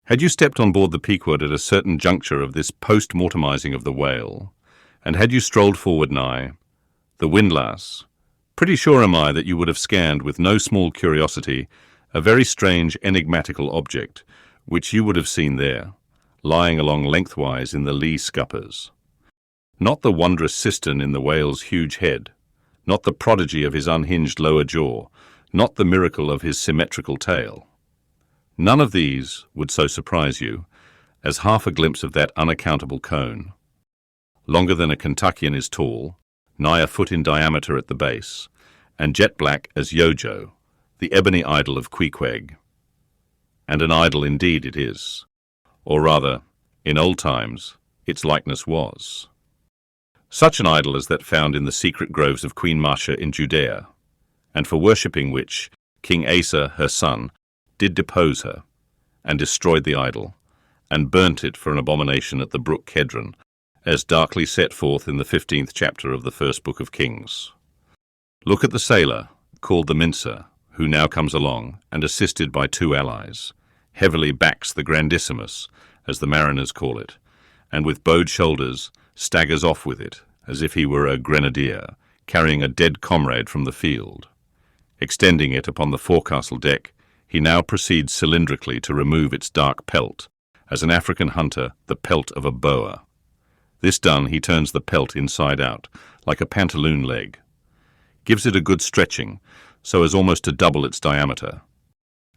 Had you stepped on board the Pequod at a certain juncture of this post-mortemizing of the whale, and had you strolled forward nigh, the windlass, pretty sure am I that you would have scanned with no small curiosity a very strange enigmatical object, which you would have seen there, lying along lengthwise in the lee scuppers. Not the wondrous cistern in the whale's huge head, not the prodigy of his unhinged lower jaw, not the miracle of his symmetrical tail. None of these would so surprise you as half a glimpse of that unaccountable cone. Longer than a Kentuckian is tall, nigh a foot in diameter at the base, and jet black as Yojo, the ebony idol of Queequeg. And an idol indeed it is, or rather, in old times, its likeness was. Such an idol as that found in the secret groves of Queen Marcia in Judea, and for worshipping which King Asa, her son, did depose her, and destroyed the idol, and burnt it for an abomination at the brook Kedron, as darkly set forth in the 15th chapter of the first book of Kings. Look at the sailor, called the mincer, who now comes along, and assisted by two allies, heavily backs the grandissimus, as the mariners call it, and with bowed shoulders staggers off with it, as if he were a grenadier, carrying a dead comrade from the field. Extending it upon the forecastle deck, he now proceeds cylindrically to remove its dark pelt, as an African hunter the pelt of a boa. This done, he turns the pelt inside out, like a pantaloon leg, gives it a good stretching, so as almost to double its diameter,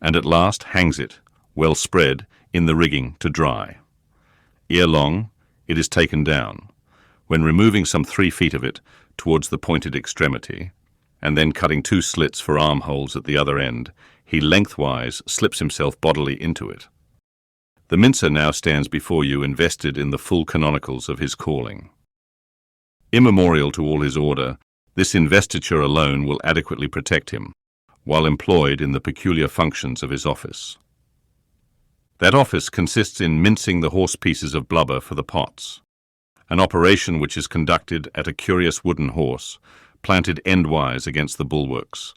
and at last hangs it, well spread, in the rigging to dry. Ere long, it is taken down, when removing some 3 feet of it towards the pointed extremity, and then cutting 2 slits for armholes at the other end, he lengthwise slips himself bodily into it. The mincer now stands before you invested in the full canonicals of his calling. Immemorial to all his order, this investiture alone will adequately protect him, while employed in the peculiar functions of his office. That office consists in mincing the horse pieces of blubber for the pots, an operation which is conducted at a curious wooden horse, planted endwise against the bulwarks,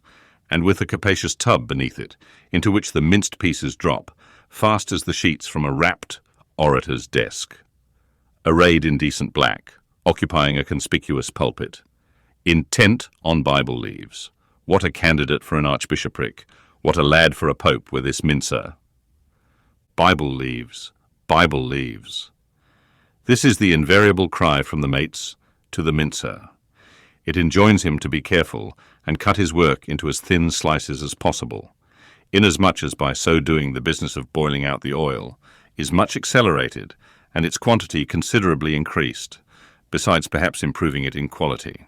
and with a capacious tub beneath it, into which the minced pieces drop, fast as the sheets from a rapt orator's desk. Arrayed in decent black, occupying a conspicuous pulpit, intent on Bible leaves. What a candidate for an archbishopric, what a lad for a pope were this mincer. Bible leaves, Bible leaves. This is the invariable cry from the mates to the mincer. It enjoins him to be careful and cut his work into as thin slices as possible, inasmuch as by so doing the business of boiling out the oil is much accelerated and its quantity considerably increased, besides perhaps improving it in quality.